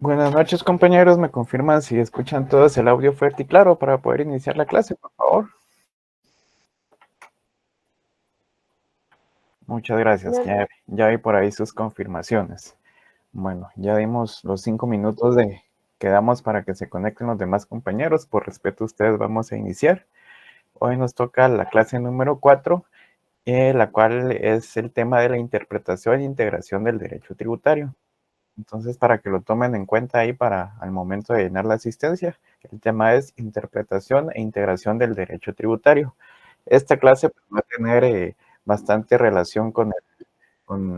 Buenas noches, compañeros. ¿Me confirman si escuchan todos el audio fuerte y claro para poder iniciar la clase, por favor? Muchas gracias. Ya vi por ahí sus confirmaciones. Bueno, ya dimos los 5 minutos que damos para que se conecten los demás compañeros. Por respeto a ustedes, vamos a iniciar. Hoy nos toca la clase número 4, la cual es el tema de la interpretación e integración del derecho tributario. Entonces, para que lo tomen en cuenta ahí para al momento de llenar la asistencia, el tema es interpretación e integración del derecho tributario. Esta clase pues, va a tener bastante relación con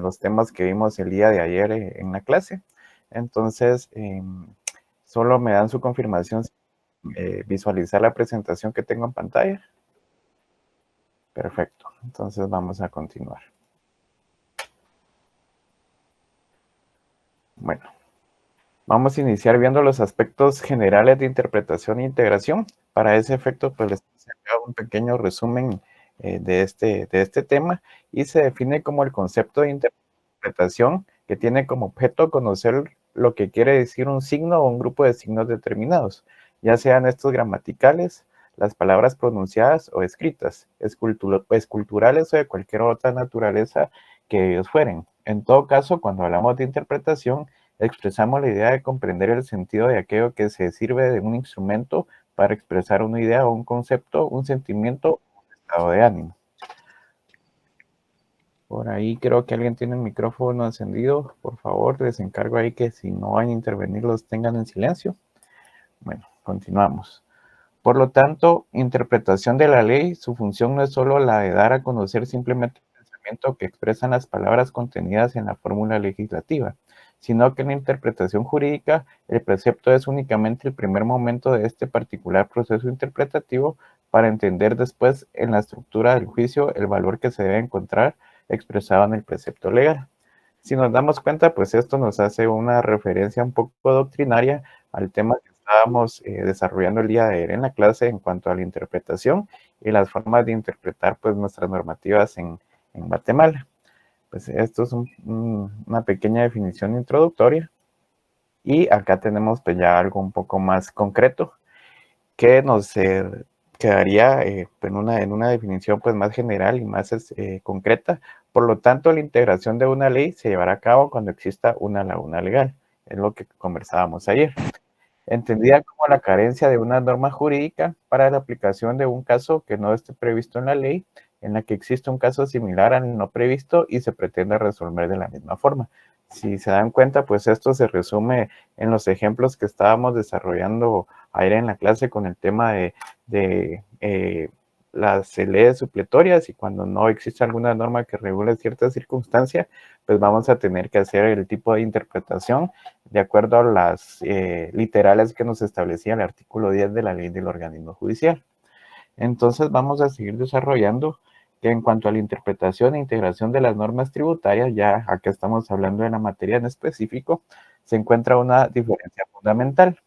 los temas que vimos el día de ayer en la clase. Entonces, solo me dan su confirmación visualizar la presentación que tengo en pantalla. Perfecto. Entonces, vamos a continuar. Bueno. Vamos a iniciar viendo los aspectos generales de interpretación e integración. Para ese efecto, pues les hago un pequeño resumen de este tema y se define como el concepto de interpretación que tiene como objeto conocer lo que quiere decir un signo o un grupo de signos determinados, ya sean estos gramaticales, las palabras pronunciadas o escritas, esculturales o de cualquier otra naturaleza que ellos fueren. En todo caso, cuando hablamos de interpretación, expresamos la idea de comprender el sentido de aquello que se sirve de un instrumento para expresar una idea o un concepto, un sentimiento o un estado de ánimo. Por ahí creo que alguien tiene el micrófono encendido. Por favor, les encargo ahí que si no van a intervenir los tengan en silencio. Bueno, continuamos. Por lo tanto, interpretación de la ley, su función no es solo la de dar a conocer simplemente el pensamiento que expresan las palabras contenidas en la fórmula legislativa, sino que en la interpretación jurídica, el precepto es únicamente el primer momento de este particular proceso interpretativo para entender después en la estructura del juicio el valor que se debe encontrar expresado en el precepto legal. Si nos damos cuenta, pues esto nos hace una referencia un poco doctrinaria al tema que estábamos desarrollando el día de ayer en la clase en cuanto a la interpretación y las formas de interpretar pues nuestras normativas en Guatemala. Pues esto es una pequeña definición introductoria y acá tenemos pues ya algo un poco más concreto que nos quedaría en una definición pues más general y más concreta. Por lo tanto, la integración de una ley se llevará a cabo cuando exista una laguna legal. Es lo que conversábamos ayer. Entendida como la carencia de una norma jurídica para la aplicación de un caso que no esté previsto en la ley, en la que existe un caso similar al no previsto y se pretende resolver de la misma forma. Si se dan cuenta, pues esto se resume en los ejemplos que estábamos desarrollando ayer en la clase con el tema de las leyes supletorias y cuando no existe alguna norma que regule cierta circunstancia, pues vamos a tener que hacer el tipo de interpretación de acuerdo a las literales que nos establecía el artículo 10 de la ley del organismo judicial. Entonces vamos a seguir desarrollando que en cuanto a la interpretación e integración de las normas tributarias, ya acá estamos hablando de la materia en específico, se encuentra una diferencia fundamental.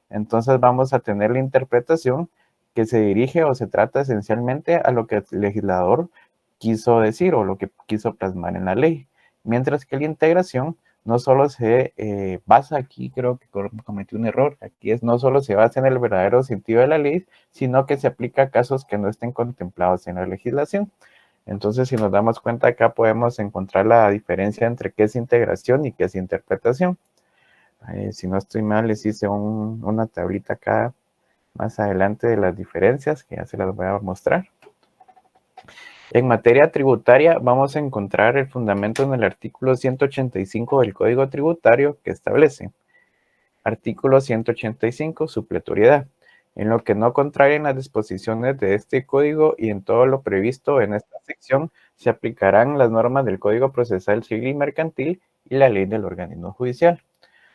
Entonces vamos a tener la interpretación que se dirige o se trata esencialmente a lo que el legislador quiso decir o lo que quiso plasmar en la ley, mientras que la integración no solo se basa aquí, creo que cometí un error, aquí es no solo se basa en el verdadero sentido de la ley, sino que se aplica a casos que no estén contemplados en la legislación. Entonces, si nos damos cuenta, acá podemos encontrar la diferencia entre qué es integración y qué es interpretación. Si no estoy mal, les hice una tablita acá más adelante de las diferencias, que ya se las voy a mostrar. En materia tributaria vamos a encontrar el fundamento en el artículo 185 del Código Tributario que establece: artículo 185, supletoriedad. En lo que no contrarien las disposiciones de este código y en todo lo previsto en esta sección, se aplicarán las normas del Código Procesal Civil y Mercantil y la ley del organismo judicial.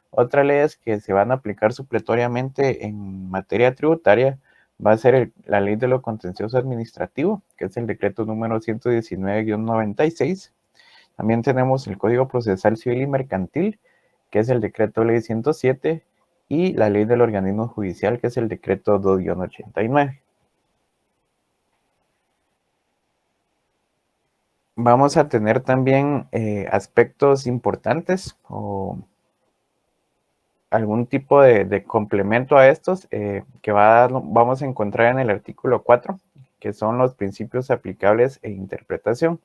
Otra ley es que se van a aplicar supletoriamente en materia tributaria va a ser la ley de lo contencioso administrativo, que es el decreto número 119-96. También tenemos el Código Procesal Civil y Mercantil, que es el decreto ley 107, y la ley del organismo judicial, que es el decreto 2-89. Vamos a tener también aspectos importantes o algún tipo de complemento a estos que vamos a encontrar en el artículo 4, que son los principios aplicables e interpretación.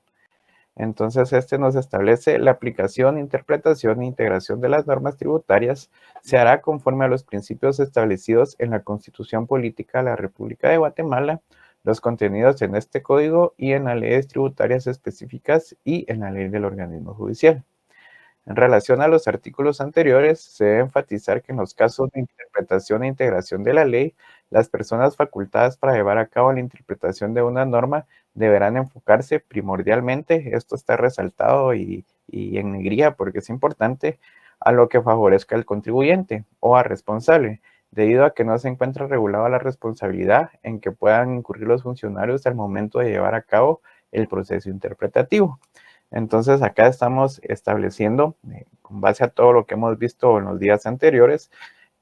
Entonces, este nos establece la aplicación, interpretación e integración de las normas tributarias se hará conforme a los principios establecidos en la Constitución Política de la República de Guatemala, los contenidos en este código y en las leyes tributarias específicas y en la ley del organismo judicial. En relación a los artículos anteriores, se debe enfatizar que en los casos de interpretación e integración de la ley, las personas facultadas para llevar a cabo la interpretación de una norma deberán enfocarse primordialmente, esto está resaltado y en negrilla porque es importante, a lo que favorezca al contribuyente o al responsable, debido a que no se encuentra regulada la responsabilidad en que puedan incurrir los funcionarios al momento de llevar a cabo el proceso interpretativo. Entonces acá estamos estableciendo, con base a todo lo que hemos visto en los días anteriores,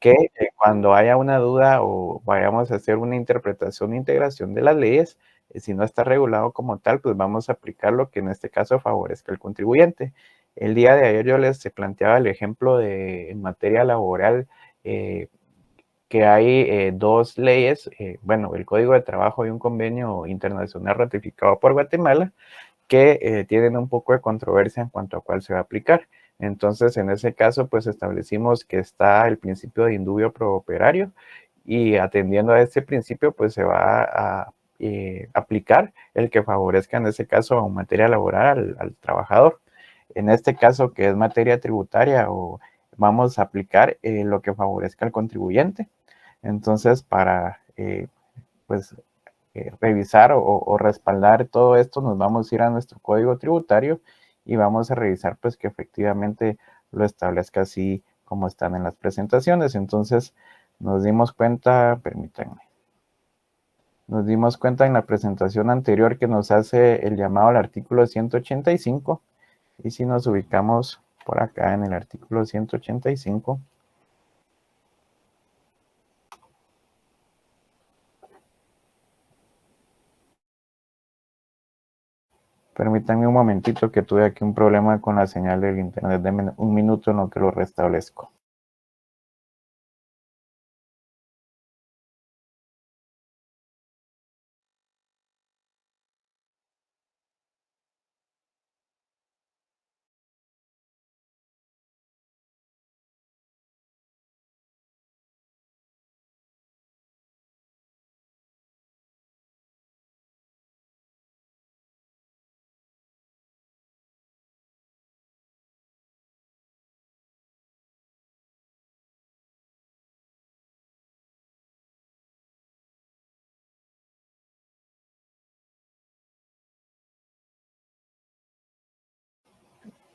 que cuando haya una duda o vayamos a hacer una interpretación e integración de las leyes, si no está regulado como tal, pues vamos a aplicar lo que en este caso favorezca al contribuyente. El día de ayer yo les planteaba el ejemplo de en materia laboral, que hay dos leyes, bueno, el Código de Trabajo y un convenio internacional ratificado por Guatemala, que tienen un poco de controversia en cuanto a cuál se va a aplicar. Entonces, en ese caso, pues establecimos que está el principio de indubio pro operario y atendiendo a este principio, pues se va a aplicar el que favorezca en ese caso en materia laboral al trabajador. En este caso, que es materia tributaria, o vamos a aplicar lo que favorezca al contribuyente. Entonces, para pues revisar o respaldar todo esto, nos vamos a ir a nuestro código tributario y vamos a revisar pues que efectivamente lo establezca así como están en las presentaciones. Entonces nos dimos cuenta, permítanme, nos dimos cuenta en la presentación anterior que nos hace el llamado al artículo 185 y si nos ubicamos por acá en el artículo 185, permítanme un momentito que tuve aquí un problema con la señal del internet. Denme un minuto en lo que lo restablezco.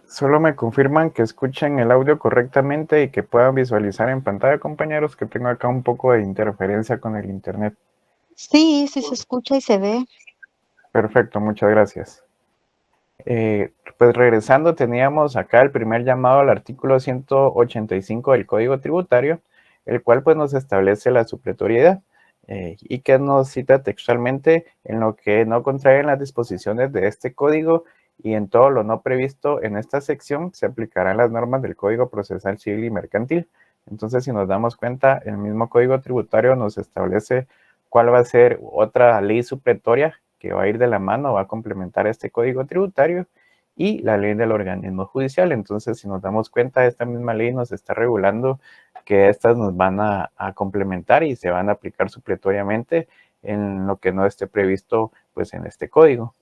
Solo me confirman que escuchen el audio correctamente y que puedan visualizar en pantalla, compañeros, que tengo acá un poco de interferencia con el internet. Sí, sí se escucha y se ve. Perfecto, muchas gracias. Pues regresando, teníamos acá el primer llamado al artículo 185 del Código Tributario, el cual pues nos establece la supletoriedad y que nos cita textualmente en lo que no contraen las disposiciones de este código y en todo lo no previsto en esta sección se aplicarán las normas del Código Procesal Civil y Mercantil. Entonces, si nos damos cuenta, el mismo Código Tributario nos establece cuál va a ser otra ley supletoria que va a ir de la mano, va a complementar este código tributario y la ley del organismo judicial. Entonces, si nos damos cuenta, esta misma ley nos está regulando que estas nos van a complementar y se van a aplicar supletoriamente en lo que no esté previsto pues en este código.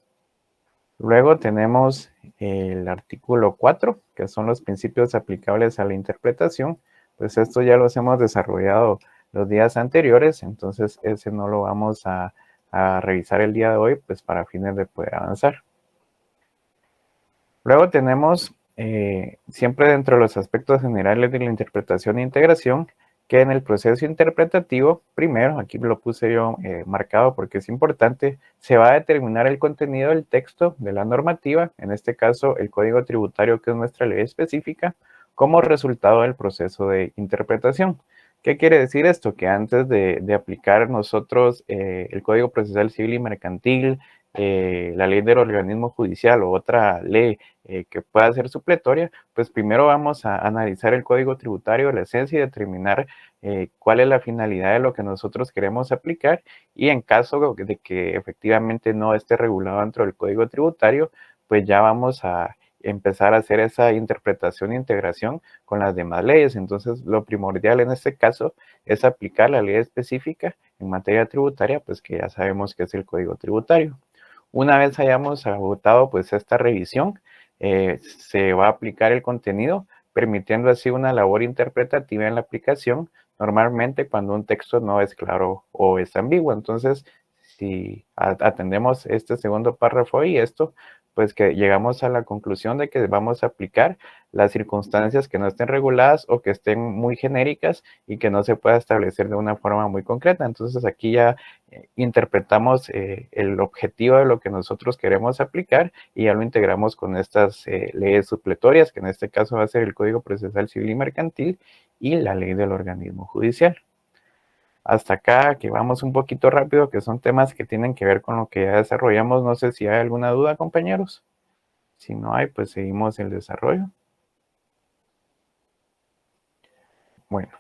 Luego tenemos el artículo 4, que son los principios aplicables a la interpretación. Pues esto ya los hemos desarrollado los días anteriores, entonces ese no lo vamos a revisar el día de hoy, pues para fines de poder avanzar. Luego tenemos, siempre dentro de los aspectos generales de la interpretación e integración, que en el proceso interpretativo, primero, aquí lo puse yo marcado porque es importante, se va a determinar el contenido del texto de la normativa, en este caso el código tributario, que es nuestra ley específica, como resultado del proceso de interpretación. ¿Qué quiere decir esto? Que antes de aplicar nosotros el Código Procesal Civil y Mercantil, la ley del organismo judicial o otra ley que pueda ser supletoria, pues primero vamos a analizar el código tributario, la esencia, y determinar cuál es la finalidad de lo que nosotros queremos aplicar, y en caso de que efectivamente no esté regulado dentro del código tributario, pues ya vamos a empezar a hacer esa interpretación e integración con las demás leyes. Entonces, lo primordial en este caso es aplicar la ley específica en materia tributaria, pues que ya sabemos que es el código tributario. Una vez hayamos agotado pues esta revisión, se va a aplicar el contenido, permitiendo así una labor interpretativa en la aplicación, normalmente cuando un texto no es claro o es ambiguo. Entonces, si atendemos este segundo párrafo y esto, pues que llegamos a la conclusión de que vamos a aplicar las circunstancias que no estén reguladas o que estén muy genéricas y que no se pueda establecer de una forma muy concreta. Entonces aquí ya interpretamos el objetivo de lo que nosotros queremos aplicar y ya lo integramos con estas leyes supletorias, que en este caso va a ser el Código Procesal Civil y Mercantil y la ley del organismo judicial. Hasta acá, que vamos un poquito rápido, que son temas que tienen que ver con lo que ya desarrollamos. No sé si hay alguna duda, compañeros. Si no hay, pues seguimos el desarrollo. Bueno,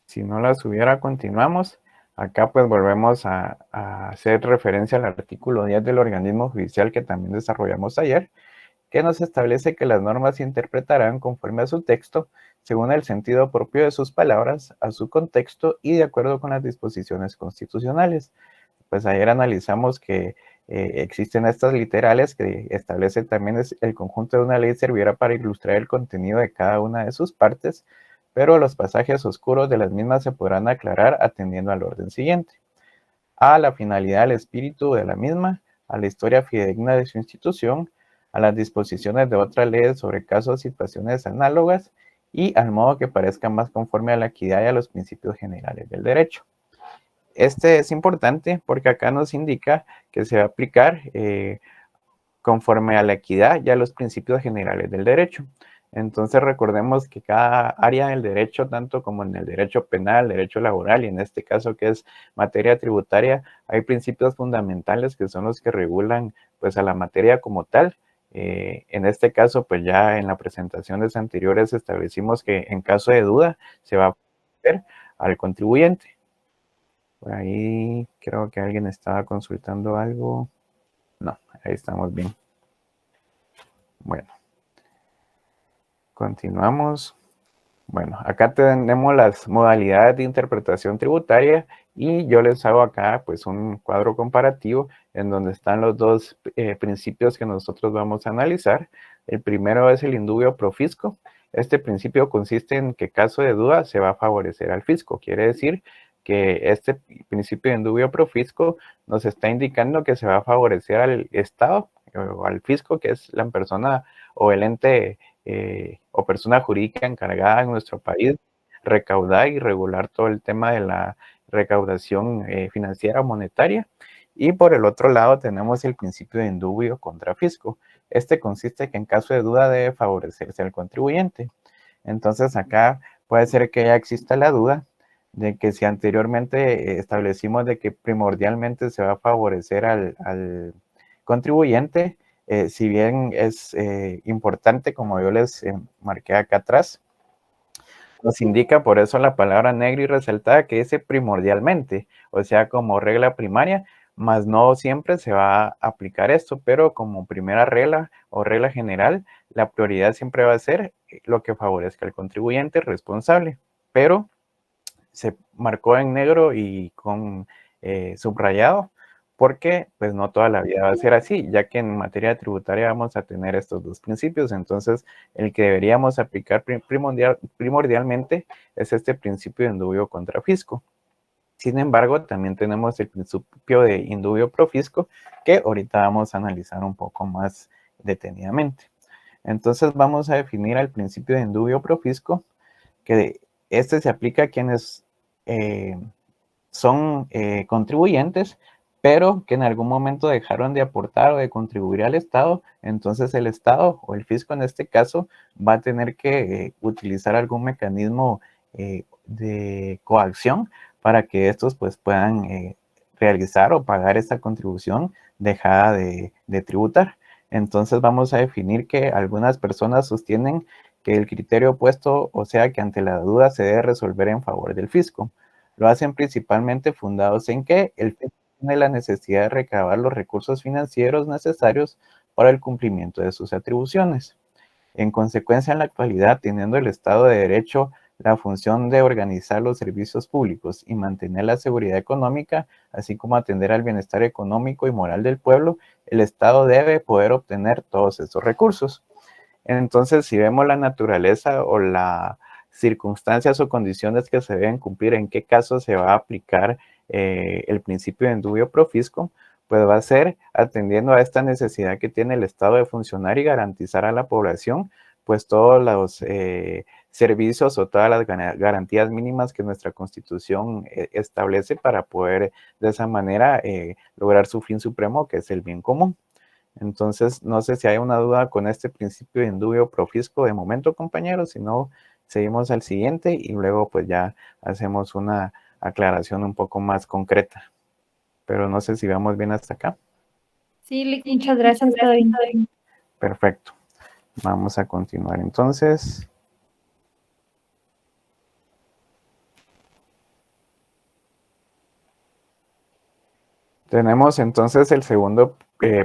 si no las hubiera, continuamos. Acá pues volvemos a hacer referencia al artículo 10 del organismo judicial que también desarrollamos ayer, que nos establece que las normas se interpretarán conforme a su texto, según el sentido propio de sus palabras, a su contexto y de acuerdo con las disposiciones constitucionales. Pues ayer analizamos que existen estas literales que establece también el conjunto de una ley servirá para ilustrar el contenido de cada una de sus partes, pero los pasajes oscuros de las mismas se podrán aclarar atendiendo al orden siguiente: a la finalidad, al espíritu de la misma, a la historia fidedigna de su institución, a las disposiciones de otras leyes sobre casos o situaciones análogas y al modo que parezca más conforme a la equidad y a los principios generales del derecho. Este es importante porque acá nos indica que se va a aplicar conforme a la equidad y a los principios generales del derecho. Entonces recordemos que cada área del derecho, tanto como en el derecho penal, derecho laboral y en este caso que es materia tributaria, hay principios fundamentales que son los que regulan pues a la materia como tal. En este caso, pues ya en las presentaciones anteriores establecimos que en caso de duda se va a hacer al contribuyente. Por ahí creo que alguien estaba consultando algo. No, ahí estamos bien. Bueno, continuamos. Bueno, acá tenemos las modalidades de interpretación tributaria y yo les hago acá pues un cuadro comparativo en donde están los dos principios que nosotros vamos a analizar. El primero es el indubio pro fisco. Este principio consiste en que caso de duda se va a favorecer al fisco. Quiere decir que este principio de indubio pro fisco nos está indicando que se va a favorecer al Estado o al fisco, que es la persona o el ente o persona jurídica encargada en nuestro país, recaudar y regular todo el tema de la recaudación financiera o monetaria. Y por el otro lado tenemos el principio de indubio contra fisco. Este consiste que en caso de duda debe favorecerse al contribuyente. Entonces acá puede ser que ya exista la duda de que si anteriormente establecimos de que primordialmente se va a favorecer al contribuyente, si bien es importante, como yo les marqué acá atrás, nos indica por eso la palabra negra y resaltada que dice primordialmente, o sea, como regla primaria, más no siempre se va a aplicar esto, pero como primera regla o regla general, la prioridad siempre va a ser lo que favorezca al contribuyente responsable, pero se marcó en negro y con subrayado, porque pues no toda la vida va a ser así, ya que en materia tributaria vamos a tener estos dos principios. Entonces el que deberíamos aplicar primordialmente es este principio de indubio contra fisco. Sin embargo, también tenemos el principio de indubio pro fisco, que ahorita vamos a analizar un poco más detenidamente. Entonces vamos a definir el principio de indubio pro fisco, que este se aplica a quienes son contribuyentes, pero que en algún momento dejaron de aportar o de contribuir al Estado. Entonces el Estado o el fisco en este caso va a tener que utilizar algún mecanismo de coacción para que estos pues puedan realizar o pagar esta contribución dejada de tributar. Entonces vamos a definir que algunas personas sostienen que el criterio opuesto, o sea que ante la duda se debe resolver en favor del fisco. Lo hacen principalmente fundados en que el fisco tiene la necesidad de recabar los recursos financieros necesarios para el cumplimiento de sus atribuciones. En consecuencia, en la actualidad, teniendo el Estado de Derecho la función de organizar los servicios públicos y mantener la seguridad económica, así como atender al bienestar económico y moral del pueblo, el Estado debe poder obtener todos estos recursos. Entonces, si vemos la naturaleza o las circunstancias o condiciones que se deben cumplir, en qué caso se va a aplicar el principio de indubio pro fisco, pues va a ser atendiendo a esta necesidad que tiene el Estado de funcionar y garantizar a la población pues todos los servicios o todas las garantías mínimas que nuestra Constitución establece para poder de esa manera lograr su fin supremo, que es el bien común. Entonces, no sé si hay una duda con este principio de indubio pro fisco de momento, compañeros, si no, seguimos al siguiente y luego pues ya hacemos una aclaración un poco más concreta. Pero no sé si vamos bien hasta acá. Sí, Lick, muchas gracias, todo bien. Perfecto. Vamos a continuar entonces. Tenemos entonces el segundo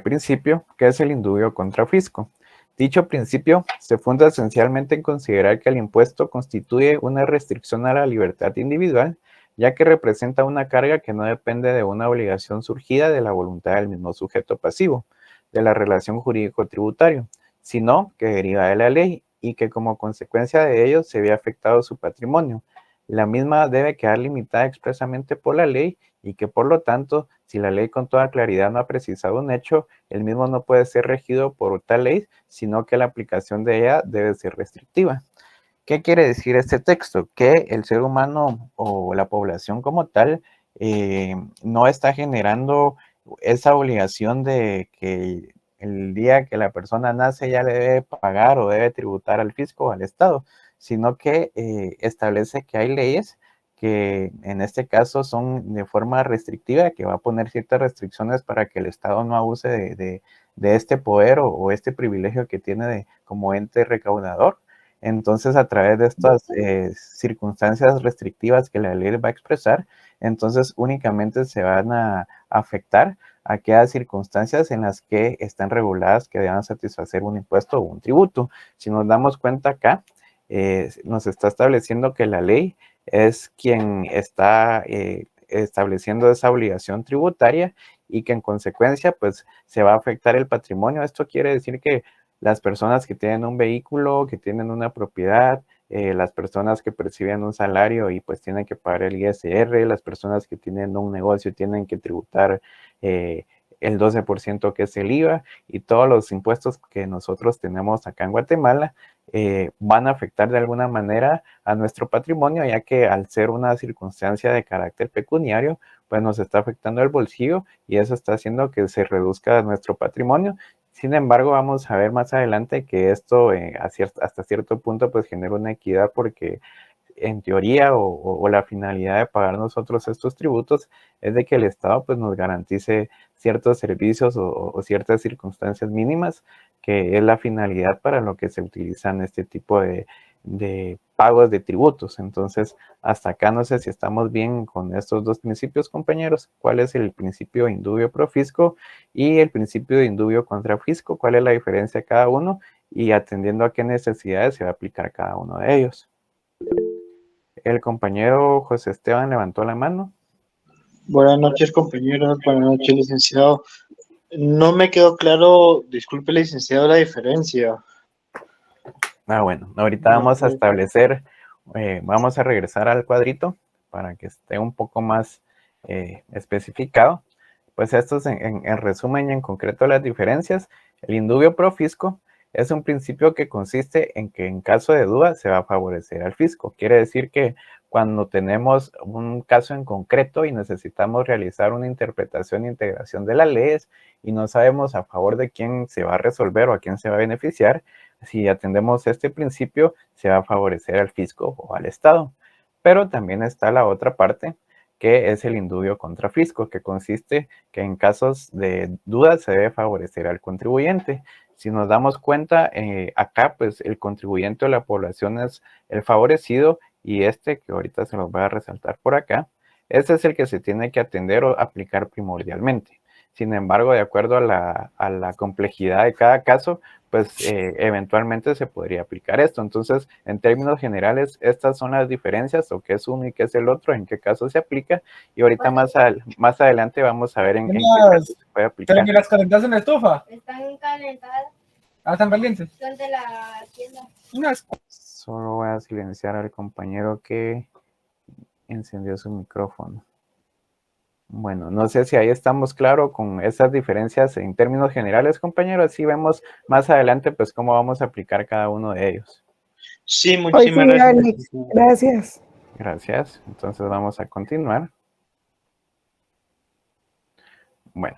principio, que es el indubio contra fisco. Dicho principio se funda esencialmente en considerar que el impuesto constituye una restricción a la libertad individual, ya que representa una carga que no depende de una obligación surgida de la voluntad del mismo sujeto pasivo, de la relación jurídico-tributario, sino que deriva de la ley y que como consecuencia de ello se ve afectado su patrimonio. La misma debe quedar limitada expresamente por la ley y que por lo tanto, si la ley con toda claridad no ha precisado un hecho, el mismo no puede ser regido por tal ley, sino que la aplicación de ella debe ser restrictiva. ¿Qué quiere decir este texto? Que el ser humano o la población como tal no está generando esa obligación de que el día que la persona nace ya le debe pagar o debe tributar al fisco o al Estado, sino que establece que hay leyes que en este caso son de forma restrictiva, que va a poner ciertas restricciones para que el Estado no abuse de este poder o este privilegio que tiene como ente recaudador. Entonces, a través de estas circunstancias restrictivas que la ley va a expresar, entonces únicamente se van a afectar a aquellas circunstancias en las que están reguladas que deban satisfacer un impuesto o un tributo. Si nos damos cuenta acá, nos está estableciendo que la ley es quien está estableciendo esa obligación tributaria y que en consecuencia pues se va a afectar el patrimonio. Esto quiere decir que las personas que tienen un vehículo, que tienen una propiedad, las personas que perciben un salario y pues tienen que pagar el ISR, las personas que tienen un negocio tienen que tributar el 12% que es el IVA y todos los impuestos que nosotros tenemos acá en Guatemala van a afectar de alguna manera a nuestro patrimonio, ya que al ser una circunstancia de carácter pecuniario, pues nos está afectando el bolsillo y eso está haciendo que se reduzca nuestro patrimonio. Sin embargo, vamos a ver más adelante que esto hasta cierto punto pues genera una equidad porque en teoría o la finalidad de pagar nosotros estos tributos es de que el Estado pues nos garantice ciertos servicios o ciertas circunstancias mínimas, que es la finalidad para lo que se utilizan este tipo de pagos de tributos. Entonces, hasta acá no sé si estamos bien con estos dos principios, compañeros. ¿Cuál es el principio de indubio pro fisco y el principio de indubio contra fisco? ¿Cuál es la diferencia de cada uno? Y atendiendo a qué necesidades se va a aplicar cada uno de ellos. El compañero José Esteban levantó la mano. Buenas noches, compañeros. Buenas noches, licenciado. No me quedó claro, disculpe, licenciado, la diferencia. Bueno, ahorita vamos a establecer, vamos a regresar al cuadrito para que esté un poco más especificado. Pues esto es en resumen y en concreto las diferencias. El indubio pro fisco es un principio que consiste en que en caso de duda se va a favorecer al fisco. Quiere decir que cuando tenemos un caso en concreto y necesitamos realizar una interpretación e integración de las leyes y no sabemos a favor de quién se va a resolver o a quién se va a beneficiar, si atendemos este principio, se va a favorecer al fisco o al Estado. Pero también está la otra parte, que es el indubio contra fisco, que consiste que en casos de duda se debe favorecer al contribuyente. Si nos damos cuenta, acá pues el contribuyente o la población es el favorecido, y que ahorita se los voy a resaltar por acá, este es el que se tiene que atender o aplicar primordialmente. Sin embargo, de acuerdo a la complejidad de cada caso, pues eventualmente se podría aplicar esto. Entonces, en términos generales, estas son las diferencias, o qué es uno y qué es el otro, en qué caso se aplica, y ahorita más adelante vamos a ver en qué caso se puede aplicar. ¿Pero que las calentadas en la estufa? Están calentadas. Ah, están calientes. Son de la tienda. Solo voy a silenciar al compañero que encendió su micrófono. Bueno, no sé si ahí estamos claros con esas diferencias en términos generales, compañeros. Así vemos más adelante pues cómo vamos a aplicar cada uno de ellos. Sí, muchísimas gracias. Alex, gracias. Gracias. Entonces vamos a continuar. Bueno.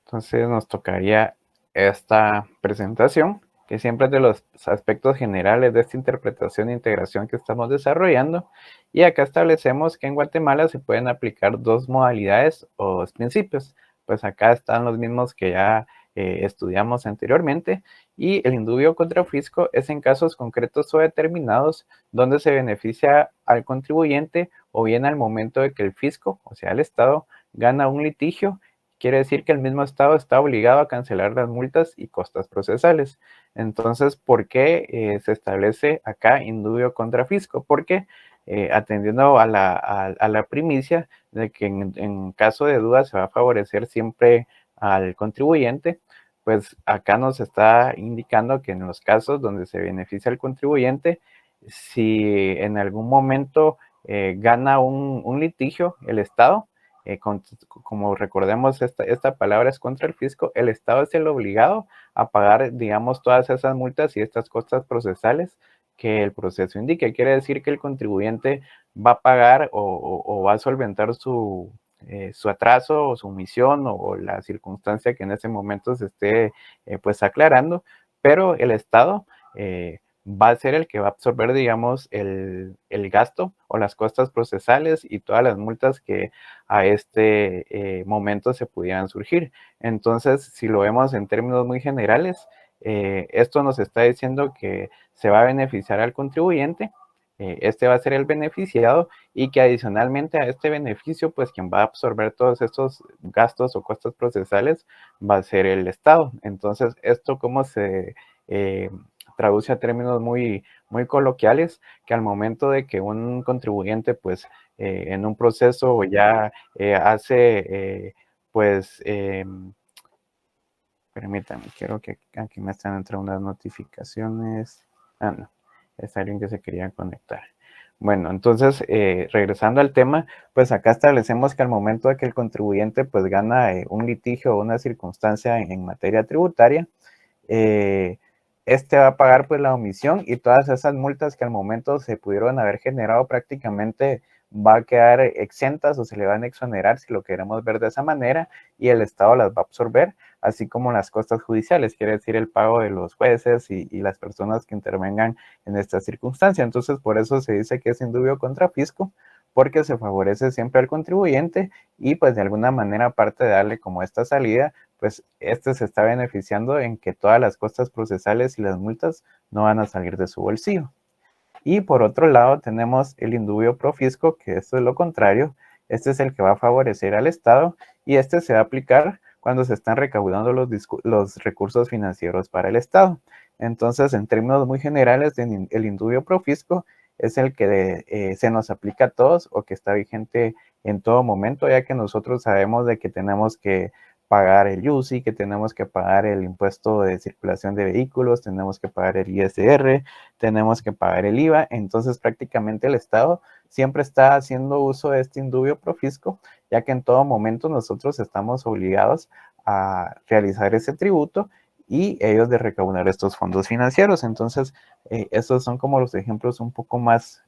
Entonces nos tocaría esta presentación, que siempre es de los aspectos generales de esta interpretación e integración que estamos desarrollando. Y acá establecemos que en Guatemala se pueden aplicar dos modalidades o dos principios. Pues acá están los mismos que ya estudiamos anteriormente. Y el indubio contra fisco es en casos concretos o determinados donde se beneficia al contribuyente o bien al momento de que el fisco, o sea el Estado, gana un litigio. Quiere decir que el mismo Estado está obligado a cancelar las multas y costas procesales. Entonces, ¿por qué se establece acá indubio contra fisco? Porque atendiendo a la primicia de que en caso de duda se va a favorecer siempre al contribuyente, pues acá nos está indicando que en los casos donde se beneficia al contribuyente, si en algún momento gana un litigio el Estado, como recordemos, esta palabra es contra el fisco, el Estado es el obligado a pagar, digamos, todas esas multas y estas costas procesales que el proceso indique. Quiere decir que el contribuyente va a pagar o va a solventar su atraso o su omisión o la circunstancia que en ese momento se esté pues aclarando, pero el Estado va a ser el que va a absorber, digamos, el gasto o las costas procesales y todas las multas que a este momento se pudieran surgir. Entonces, si lo vemos en términos muy generales, esto nos está diciendo que se va a beneficiar al contribuyente, este va a ser el beneficiado, y que adicionalmente a este beneficio, pues quien va a absorber todos estos gastos o costas procesales va a ser el Estado. Entonces, ¿esto cómo se traduce a términos muy, muy coloquiales? Que al momento de que un contribuyente, pues, en un proceso ya hace, pues, permítanme, quiero que aquí me están entrando unas notificaciones. Ah, no, es alguien que se quería conectar. Bueno, entonces, regresando al tema, pues acá establecemos que al momento de que el contribuyente pues gana un litigio o una circunstancia en materia tributaria, este va a pagar pues la omisión y todas esas multas que al momento se pudieron haber generado prácticamente va a quedar exentas o se le van a exonerar, si lo queremos ver de esa manera, y el Estado las va a absorber, así como las costas judiciales, quiere decir el pago de los jueces y las personas que intervengan en esta circunstancia. Entonces, por eso se dice que es indubio contra fisco, porque se favorece siempre al contribuyente y pues de alguna manera, aparte de darle como esta salida, pues este se está beneficiando en que todas las costas procesales y las multas no van a salir de su bolsillo. Y por otro lado tenemos el indubio pro fisco, que esto es lo contrario. Este es el que va a favorecer al Estado y este se va a aplicar cuando se están recaudando los recursos financieros para el Estado. Entonces, en términos muy generales, el indubio pro fisco es el que se nos aplica a todos o que está vigente en todo momento, ya que nosotros sabemos de que tenemos que pagar el IUCI, que tenemos que pagar el impuesto de circulación de vehículos, tenemos que pagar el ISR, tenemos que pagar el IVA. Entonces prácticamente el Estado siempre está haciendo uso de este indubio pro fisco, ya que en todo momento nosotros estamos obligados a realizar ese tributo y ellos de recaudar estos fondos financieros. Entonces, estos son como los ejemplos un poco más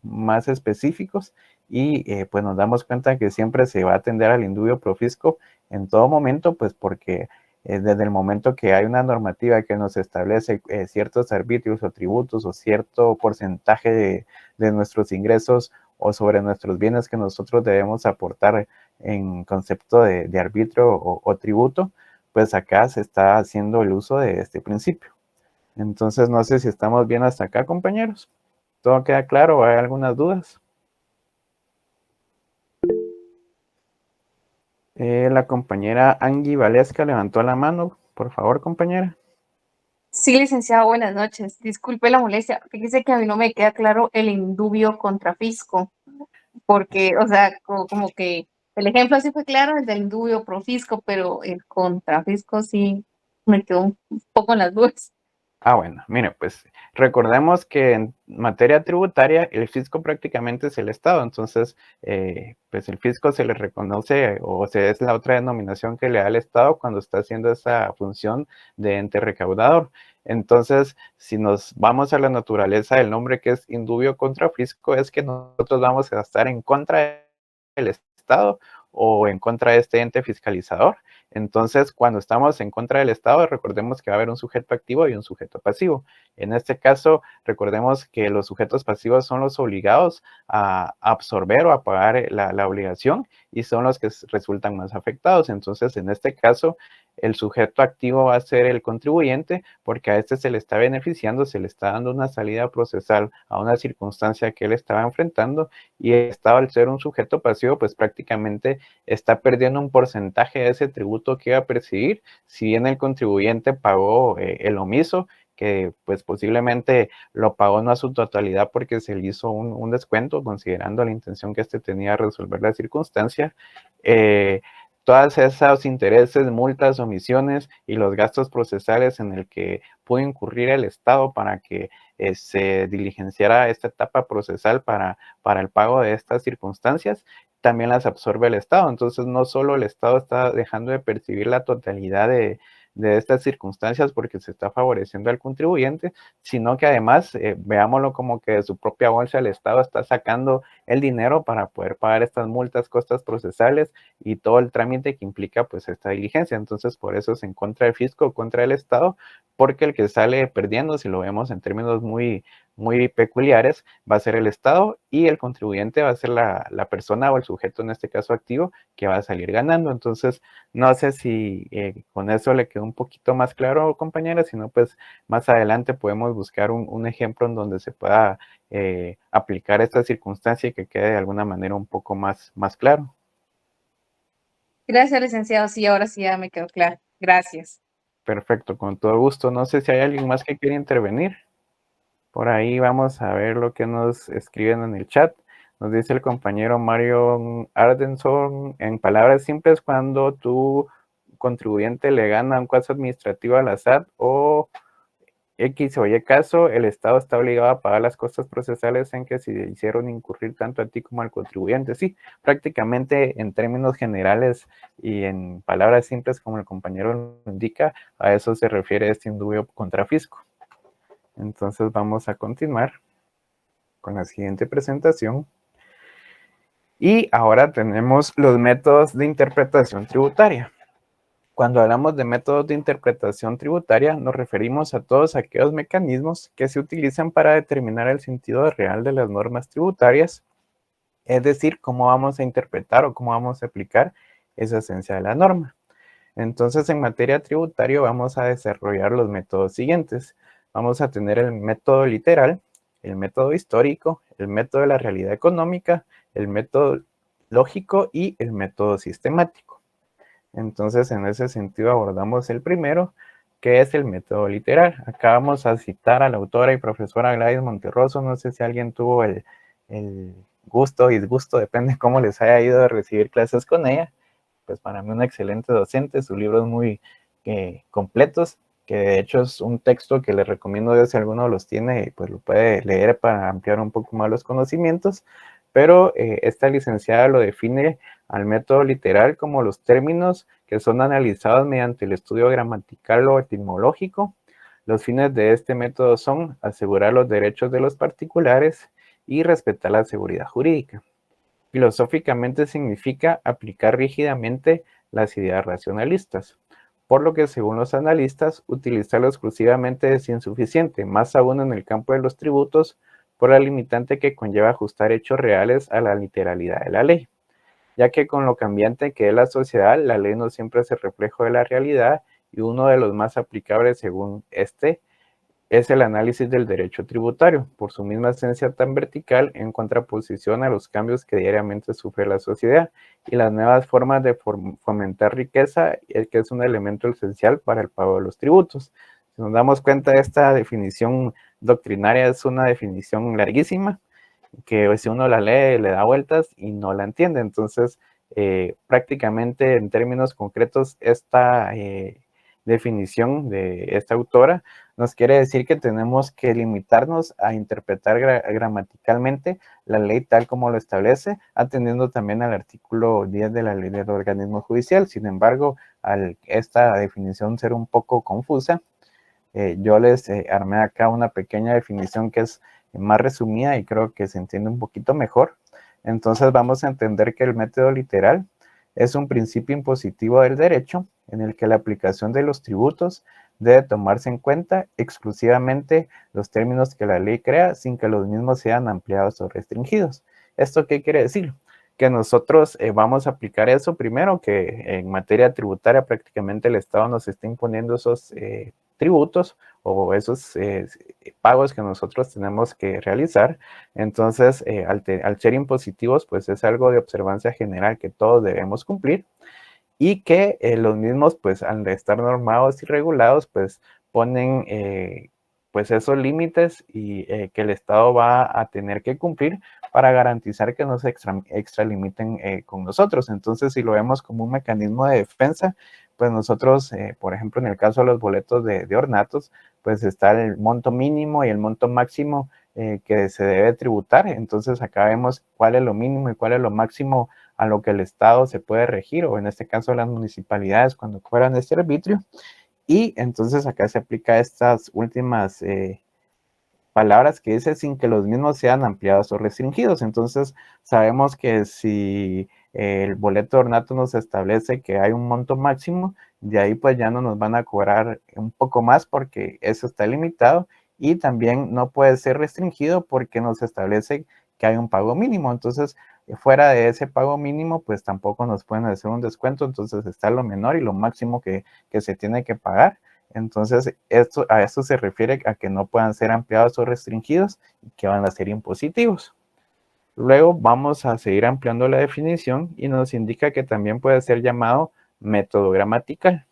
específicos y pues nos damos cuenta que siempre se va a atender al indubio pro fisco en todo momento, pues porque desde el momento que hay una normativa que nos establece ciertos arbitrios o tributos o cierto porcentaje de nuestros ingresos o sobre nuestros bienes que nosotros debemos aportar en concepto de arbitrio o tributo, pues acá se está haciendo el uso de este principio. Entonces, no sé si estamos bien hasta acá, compañeros. ¿Todo queda claro? ¿Hay algunas dudas? La compañera Angie Valesca levantó la mano. Por favor, compañera. Sí, licenciado, buenas noches. Disculpe la molestia. Fíjese que a mí no me queda claro el indubio contra fisco, porque, o sea, como que el ejemplo sí fue claro, el del indubio pro fisco, pero el contra fisco sí me quedó un poco en las dudas. Bueno, mire, pues recordemos que en materia tributaria el fisco prácticamente es el Estado, entonces pues el fisco se le reconoce o sea, es la otra denominación que le da el Estado cuando está haciendo esa función de ente recaudador. Entonces, si nos vamos a la naturaleza del nombre que es indubio contra fisco, es que nosotros vamos a estar en contra del Estado o en contra de este ente fiscalizador. Entonces, cuando estamos en contra del Estado, recordemos que va a haber un sujeto activo y un sujeto pasivo. En este caso, recordemos que los sujetos pasivos son los obligados a absorber o a pagar la obligación y son los que resultan más afectados. Entonces, en este caso, el sujeto activo va a ser el contribuyente porque a este se le está beneficiando, se le está dando una salida procesal a una circunstancia que él estaba enfrentando y el Estado, al ser un sujeto pasivo, pues prácticamente está perdiendo un porcentaje de ese tributo que iba a percibir, si bien el contribuyente pagó el omiso, que pues posiblemente lo pagó no a su totalidad porque se le hizo un descuento, considerando la intención que este tenía de resolver la circunstancia. Todas esos intereses, multas, omisiones y los gastos procesales en el que pudo incurrir el Estado para que se diligenciara esta etapa procesal para el pago de estas circunstancias, también las absorbe el Estado. Entonces, no solo el Estado está dejando de percibir la totalidad de estas circunstancias porque se está favoreciendo al contribuyente, sino que además, veámoslo como que de su propia bolsa el Estado está sacando el dinero para poder pagar estas multas, costas procesales y todo el trámite que implica pues esta diligencia. Entonces, por eso es en contra del fisco, contra el Estado, porque el que sale perdiendo, si lo vemos en términos muy peculiares, va a ser el Estado y el contribuyente va a ser la persona o el sujeto, en este caso activo, que va a salir ganando. Entonces, no sé si con eso le quedó un poquito más claro, compañera, si no, pues más adelante podemos buscar un ejemplo en donde se pueda aplicar esta circunstancia y que quede de alguna manera un poco más claro. Gracias, licenciado. Sí, ahora sí ya me quedó claro. Gracias. Perfecto, con todo gusto. No sé si hay alguien más que quiera intervenir. Por ahí vamos a ver lo que nos escriben en el chat. Nos dice el compañero Mario Ardenson, en palabras simples, cuando tu contribuyente le gana un caso administrativo a la SAT o X o Y caso, el Estado está obligado a pagar las costas procesales en que se hicieron incurrir tanto a ti como al contribuyente. Sí, prácticamente en términos generales y en palabras simples, como el compañero lo indica, a eso se refiere este indubio contra fisco. Entonces vamos a continuar con la siguiente presentación. Y ahora tenemos los métodos de interpretación tributaria. Cuando hablamos de métodos de interpretación tributaria, nos referimos a todos aquellos mecanismos que se utilizan para determinar el sentido real de las normas tributarias, es decir, cómo vamos a interpretar o cómo vamos a aplicar esa esencia de la norma. Entonces, en materia tributaria vamos a desarrollar los métodos siguientes. Vamos a tener el método literal, el método histórico, el método de la realidad económica, el método lógico y el método sistemático. Entonces, en ese sentido abordamos el primero, que es el método literal. Acá vamos a citar a la autora y profesora Gladys Monterroso. No sé si alguien tuvo el gusto o disgusto, depende de cómo les haya ido de recibir clases con ella. Pues para mí una excelente docente, sus libros muy completos, que de hecho es un texto que les recomiendo si alguno los tiene, pues lo puede leer para ampliar un poco más los conocimientos, pero esta licenciada lo define al método literal como los términos que son analizados mediante el estudio gramatical o etimológico. Los fines de este método son asegurar los derechos de los particulares y respetar la seguridad jurídica. Filosóficamente significa aplicar rígidamente las ideas racionalistas, por lo que según los analistas, utilizarlo exclusivamente es insuficiente, más aún en el campo de los tributos, por la limitante que conlleva ajustar hechos reales a la literalidad de la ley, ya que con lo cambiante que es la sociedad, la ley no siempre es el reflejo de la realidad, y uno de los más aplicables según este es el análisis del derecho tributario, por su misma esencia tan vertical, en contraposición a los cambios que diariamente sufre la sociedad y las nuevas formas de fomentar riqueza, que es un elemento esencial para el pago de los tributos. Si nos damos cuenta, esta definición doctrinaria es una definición larguísima, que si uno la lee le da vueltas y no la entiende. Entonces, prácticamente en términos concretos, esta definición de esta autora nos quiere decir que tenemos que limitarnos a interpretar gramaticalmente la ley tal como lo establece, atendiendo también al artículo 10 de la ley del organismo judicial. Sin embargo, al esta definición ser un poco confusa, yo les armé acá una pequeña definición que es más resumida y creo que se entiende un poquito mejor. Entonces vamos a entender que el método literal es un principio impositivo del derecho en el que la aplicación de los tributos debe tomarse en cuenta exclusivamente los términos que la ley crea sin que los mismos sean ampliados o restringidos. ¿Esto qué quiere decir? Que nosotros vamos a aplicar eso primero, que en materia tributaria prácticamente el Estado nos está imponiendo esos tributos o esos pagos que nosotros tenemos que realizar. Entonces, al ser impositivos, pues es algo de observancia general que todos debemos cumplir, y que los mismos, pues al estar normados y regulados, pues ponen pues esos límites y que el Estado va a tener que cumplir para garantizar que no se extralimiten con nosotros. Entonces, si lo vemos como un mecanismo de defensa, pues nosotros, por ejemplo, en el caso de los boletos de ornatos, pues está el monto mínimo y el monto máximo que se debe tributar. Entonces, acá vemos cuál es lo mínimo y cuál es lo máximo a lo que el Estado se puede regir, o en este caso las municipalidades cuando cobran este arbitrio. Y entonces acá se aplica estas últimas palabras que dice sin que los mismos sean ampliados o restringidos. Entonces sabemos que si el boleto de ornato nos establece que hay un monto máximo, de ahí pues ya no nos van a cobrar un poco más porque eso está limitado, y también no puede ser restringido porque nos establece que hay un pago mínimo. Entonces, fuera de ese pago mínimo, pues tampoco nos pueden hacer un descuento. Entonces está lo menor y lo máximo que se tiene que pagar. Entonces, a esto se refiere a que no puedan ser ampliados o restringidos y que van a ser impositivos. Luego vamos a seguir ampliando la definición y nos indica que también puede ser llamado método gramatical.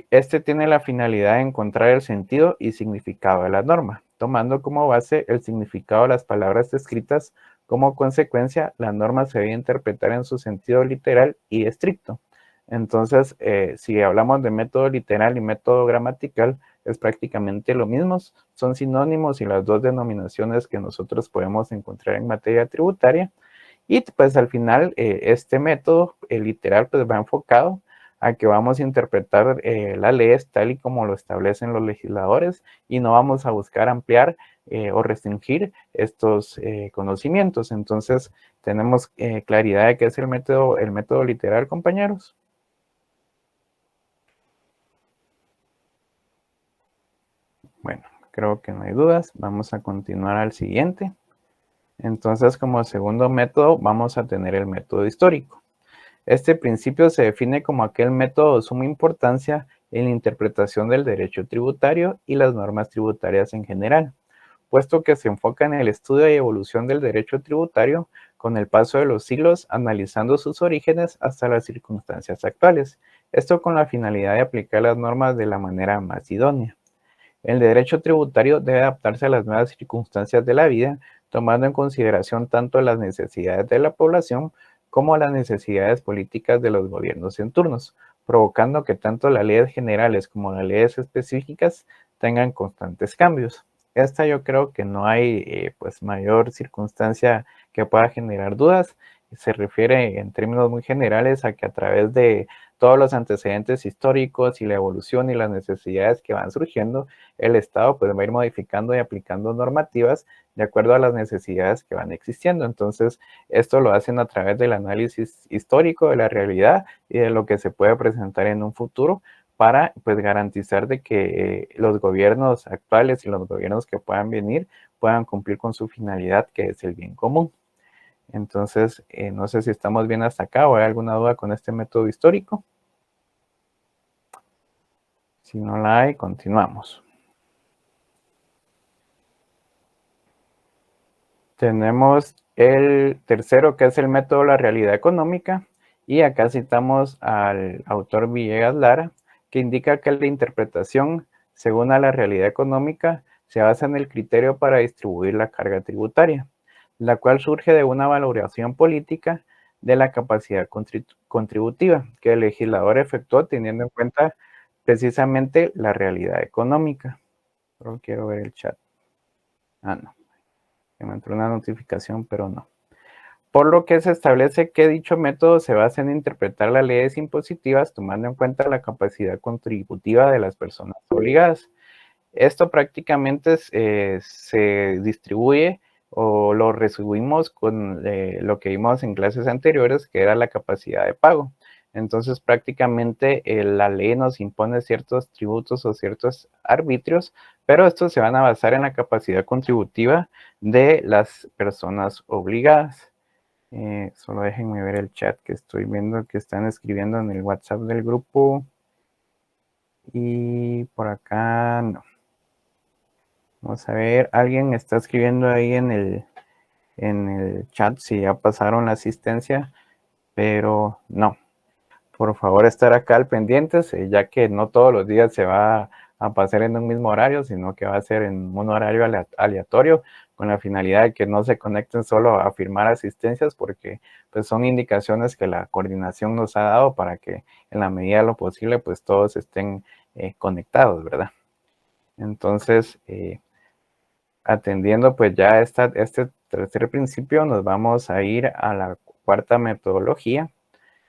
Este tiene la finalidad de encontrar el sentido y significado de la norma, tomando como base el significado de las palabras escritas. Como consecuencia, la norma se debe interpretar en su sentido literal y estricto. Entonces, si hablamos de método literal y método gramatical, es prácticamente lo mismo, son sinónimos y las dos denominaciones que nosotros podemos encontrar en materia tributaria. Y pues al final, este método literal pues va enfocado a que vamos a interpretar las leyes tal y como lo establecen los legisladores, y no vamos a buscar ampliar o restringir estos conocimientos. Entonces, tenemos claridad de qué es el método literal, compañeros. Bueno, creo que no hay dudas. Vamos a continuar al siguiente. Entonces, como segundo método, vamos a tener el método histórico. Este principio se define como aquel método de suma importancia en la interpretación del derecho tributario y las normas tributarias en general, puesto que se enfoca en el estudio y evolución del derecho tributario con el paso de los siglos, analizando sus orígenes hasta las circunstancias actuales. Esto con la finalidad de aplicar las normas de la manera más idónea. El derecho tributario debe adaptarse a las nuevas circunstancias de la vida, tomando en consideración tanto las necesidades de la población como las necesidades políticas de los gobiernos en turnos, provocando que tanto las leyes generales como las leyes específicas tengan constantes cambios. Esta yo creo que no hay pues mayor circunstancia que pueda generar dudas. Se refiere en términos muy generales a que a través de todos los antecedentes históricos y la evolución y las necesidades que van surgiendo, el Estado pues va a ir modificando y aplicando normativas de acuerdo a las necesidades que van existiendo. Entonces, esto lo hacen a través del análisis histórico de la realidad y de lo que se puede presentar en un futuro, para pues garantizar de que los gobiernos actuales y los gobiernos que puedan venir puedan cumplir con su finalidad, que es el bien común. Entonces, no sé si estamos bien hasta acá o hay alguna duda con este método histórico. Si no la hay, continuamos. Tenemos el tercero, que es el método de la realidad económica, y acá citamos al autor Villegas Lara, que indica que la interpretación, según a la realidad económica, se basa en el criterio para distribuir la carga tributaria, la cual surge de una valoración política de la capacidad contributiva que el legislador efectuó teniendo en cuenta precisamente la realidad económica. Solo quiero ver el chat. Ah, no. Me entró una notificación, pero no. Por lo que se establece que dicho método se basa en interpretar las leyes impositivas tomando en cuenta la capacidad contributiva de las personas obligadas. Esto prácticamente se distribuye o lo resumimos con lo que vimos en clases anteriores, que era la capacidad de pago. Entonces prácticamente la ley nos impone ciertos tributos o ciertos arbitrios, pero estos se van a basar en la capacidad contributiva de las personas obligadas. Solo déjenme ver el chat que estoy viendo que están escribiendo en el WhatsApp del grupo. Y por acá no. Vamos a ver, alguien está escribiendo ahí en el chat si ya pasaron la asistencia, pero no. Por favor, estar acá al pendientes, ya que no todos los días se va a pasar en un mismo horario, sino que va a ser en un horario aleatorio, con la finalidad de que no se conecten solo a firmar asistencias, porque pues son indicaciones que la coordinación nos ha dado para que en la medida de lo posible pues todos estén conectados, ¿verdad? Entonces, atendiendo pues ya este tercer principio, nos vamos a ir a la cuarta metodología,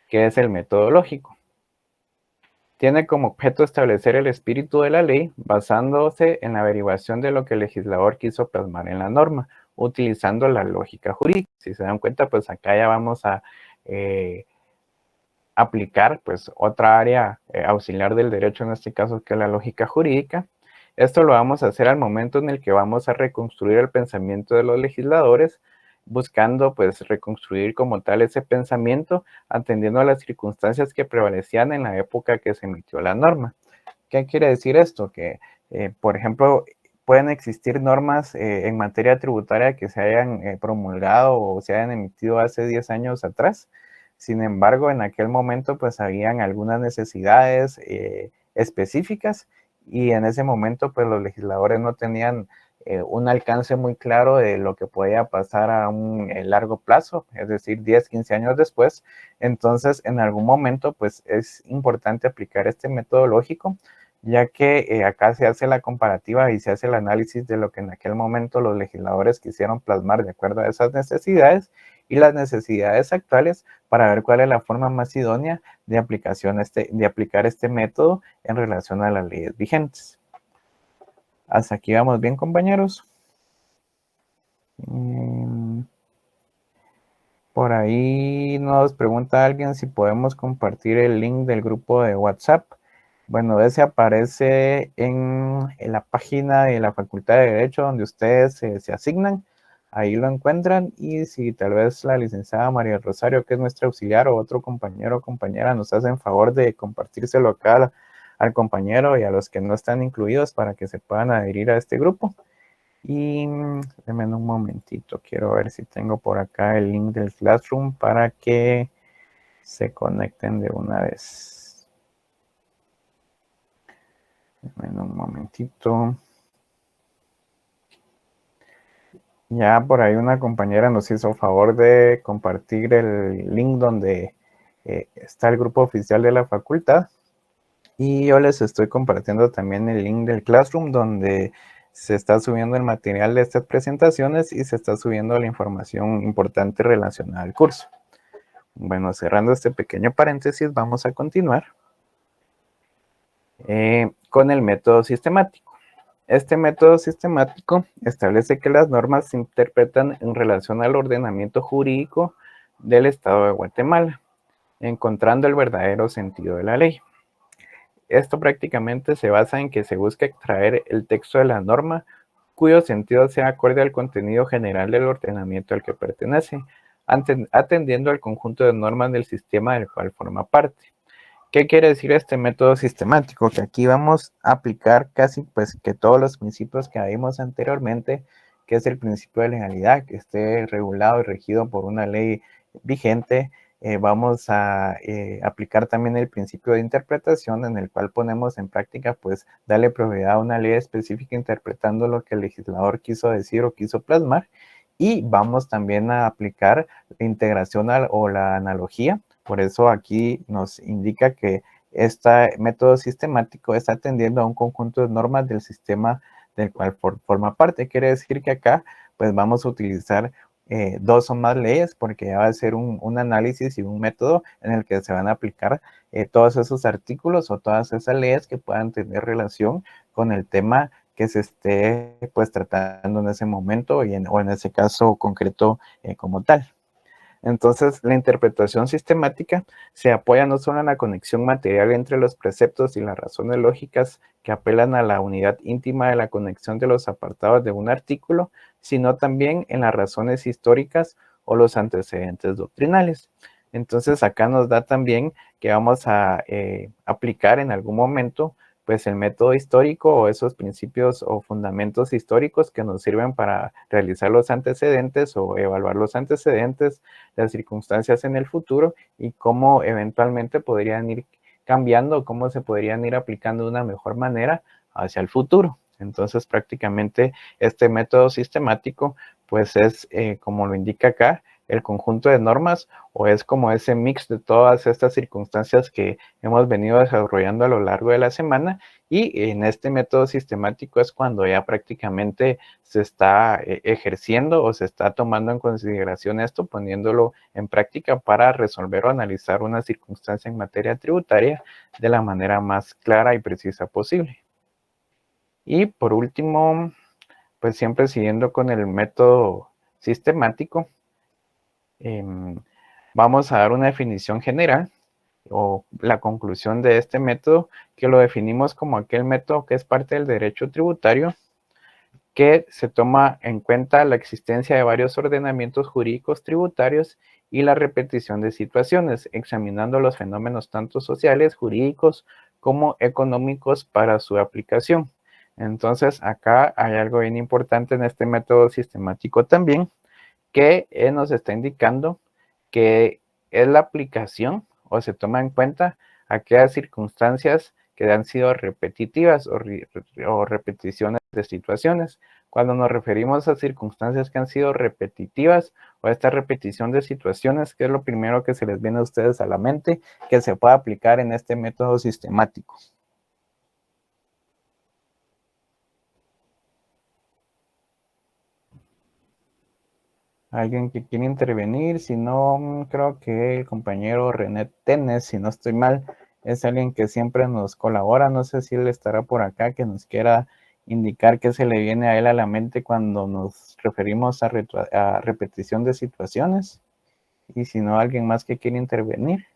que es el método lógico. Tiene como objeto establecer el espíritu de la ley basándose en la averiguación de lo que el legislador quiso plasmar en la norma, utilizando la lógica jurídica. Si se dan cuenta, pues acá ya vamos a aplicar pues otra área auxiliar del derecho, en este caso que es la lógica jurídica. Esto lo vamos a hacer al momento en el que vamos a reconstruir el pensamiento de los legisladores, buscando pues reconstruir como tal ese pensamiento, atendiendo a las circunstancias que prevalecían en la época que se emitió la norma. ¿Qué quiere decir esto? Que, por ejemplo, pueden existir normas en materia tributaria que se hayan promulgado o se hayan emitido hace 10 años atrás. Sin embargo, en aquel momento pues habían algunas necesidades específicas y en ese momento pues los legisladores no tenían un alcance muy claro de lo que podía pasar a un largo plazo, es decir, 10, 15 años después. Entonces, en algún momento, pues es importante aplicar este método lógico, ya que acá se hace la comparativa y se hace el análisis de lo que en aquel momento los legisladores quisieron plasmar de acuerdo a esas necesidades y las necesidades actuales para ver cuál es la forma más idónea de aplicar este método en relación a las leyes vigentes. Hasta aquí vamos bien, compañeros. Por ahí nos pregunta alguien si podemos compartir el link del grupo de WhatsApp. Bueno, ese aparece en la página de la Facultad de Derecho donde ustedes se asignan. Ahí lo encuentran y si tal vez la licenciada María Rosario, que es nuestra auxiliar, o otro compañero o compañera nos hacen favor de compartírselo acá al compañero y a los que no están incluidos para que se puedan adherir a este grupo. Y denme un momentito, quiero ver si tengo por acá el link del Classroom para que se conecten de una vez. Denme un momentito. Ya por ahí una compañera nos hizo favor de compartir el link donde está el grupo oficial de la facultad. Y yo les estoy compartiendo también el link del Classroom donde se está subiendo el material de estas presentaciones y se está subiendo la información importante relacionada al curso. Bueno, cerrando este pequeño paréntesis, vamos a continuar con el método sistemático. Este método sistemático establece que las normas se interpretan en relación al ordenamiento jurídico del Estado de Guatemala, encontrando el verdadero sentido de la ley. esto prácticamente se basa en que se busca extraer el texto de la norma cuyo sentido sea acorde al contenido general del ordenamiento al que pertenece, atendiendo al conjunto de normas del sistema del cual forma parte. ¿Qué quiere decir este método sistemático? Que aquí vamos a aplicar casi pues que todos los principios que vimos anteriormente, que es el principio de legalidad, que esté regulado y regido por una ley vigente. Vamos a aplicar también el principio de interpretación, en el cual ponemos en práctica pues darle prioridad a una ley específica interpretando lo que el legislador quiso decir o quiso plasmar. Y vamos también a aplicar la integración o la analogía. Por eso aquí nos indica que este método sistemático está atendiendo a un conjunto de normas del sistema del cual forma parte. Quiere decir que acá pues vamos a utilizar dos o más leyes, porque ya va a ser un análisis y un método en el que se van a aplicar todos esos artículos o todas esas leyes que puedan tener relación con el tema que se esté pues tratando en ese momento o en ese caso concreto como tal. Entonces, la interpretación sistemática se apoya no solo en la conexión material entre los preceptos y las razones lógicas que apelan a la unidad íntima de la conexión de los apartados de un artículo, sino también en las razones históricas o los antecedentes doctrinales. Entonces, acá nos da también que vamos a aplicar en algún momento pues el método histórico o esos principios o fundamentos históricos que nos sirven para realizar los antecedentes o evaluar los antecedentes, las circunstancias en el futuro y cómo eventualmente podrían ir cambiando, cómo se podrían ir aplicando de una mejor manera hacia el futuro. Entonces, prácticamente este método sistemático, pues es, como lo indica acá, el conjunto de normas o es como ese mix de todas estas circunstancias que hemos venido desarrollando a lo largo de la semana, y en este método sistemático es cuando ya prácticamente se está ejerciendo o se está tomando en consideración esto, poniéndolo en práctica para resolver o analizar una circunstancia en materia tributaria de la manera más clara y precisa posible. Y por último, pues siempre siguiendo con el método sistemático, vamos a dar una definición general o la conclusión de este método, que lo definimos como aquel método que es parte del derecho tributario, que se toma en cuenta la existencia de varios ordenamientos jurídicos tributarios y la repetición de situaciones, examinando los fenómenos tanto sociales, jurídicos, como económicos para su aplicación. Entonces, acá hay algo bien importante en este método sistemático también, que nos está indicando que es la aplicación o se toma en cuenta aquellas circunstancias que han sido repetitivas o repeticiones de situaciones. Cuando nos referimos a circunstancias que han sido repetitivas o esta repetición de situaciones, ¿qué es lo primero que se les viene a ustedes a la mente que se puede aplicar en este método sistemático? ¿Alguien que quiere intervenir? Si no, creo que el compañero René Tenes, si no estoy mal, es alguien que siempre nos colabora. No sé si él estará por acá, que nos quiera indicar qué se le viene a él a la mente cuando nos referimos a repetición de situaciones. Y si no, alguien más que quiere intervenir.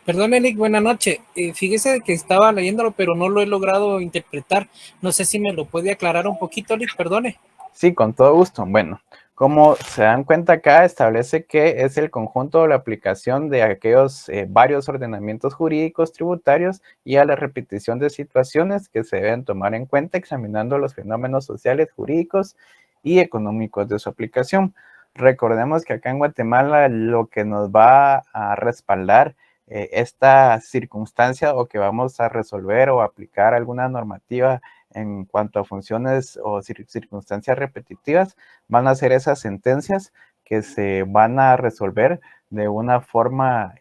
Perdón, Eric, buena noche. Fíjese que estaba leyéndolo, pero no lo he logrado interpretar. No sé si me lo puede aclarar un poquito, Eric, perdone. Sí, con todo gusto. Bueno, como se dan cuenta acá, establece que es el conjunto o la aplicación de aquellos varios ordenamientos jurídicos tributarios y a la repetición de situaciones que se deben tomar en cuenta examinando los fenómenos sociales, jurídicos y económicos de su aplicación. Recordemos que acá en Guatemala lo que nos va a respaldar esta circunstancia o que vamos a resolver o aplicar alguna normativa en cuanto a funciones o circunstancias repetitivas, van a ser esas sentencias que se van a resolver de una forma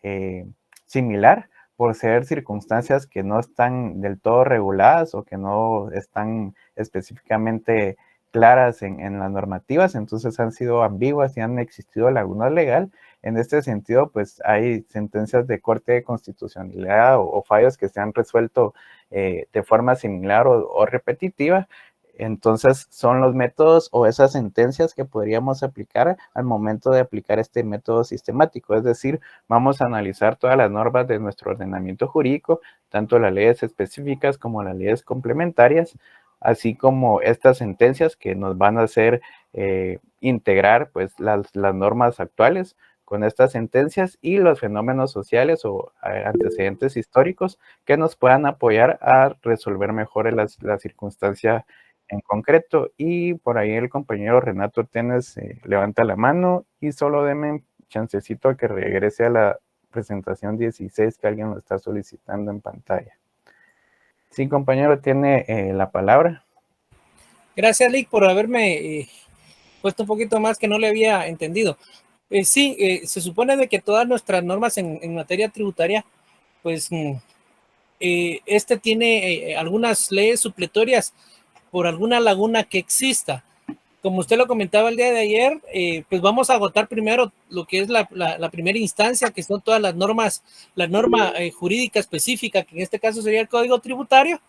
similar por ser circunstancias que no están del todo reguladas o que no están específicamente claras en las normativas, entonces han sido ambiguas y han existido lagunas legal. En este sentido, pues hay sentencias de corte de constitucionalidad o fallos que se han resuelto de forma similar o repetitiva, Entonces son los métodos o esas sentencias que podríamos aplicar al momento de aplicar este método sistemático. Es decir, vamos a analizar todas las normas de nuestro ordenamiento jurídico, tanto las leyes específicas como las leyes complementarias, así como estas sentencias que nos van a hacer integrar pues las normas actuales con estas sentencias y los fenómenos sociales o antecedentes históricos que nos puedan apoyar a resolver mejor la circunstancia en concreto. Y por ahí el compañero Renato Tenes levanta la mano y solo denme chancecito a que regrese a la presentación 16 que alguien lo está solicitando en pantalla. Sí, compañero, tiene la palabra. Gracias, Lick, por haberme puesto un poquito más que no le había entendido. Sí, se supone de que todas nuestras normas en materia tributaria, pues tiene algunas leyes supletorias por alguna laguna que exista. Como usted lo comentaba el día de ayer, pues vamos a agotar primero lo que es la primera instancia, que son todas las normas, la norma jurídica específica, que en este caso sería el Código Tributario.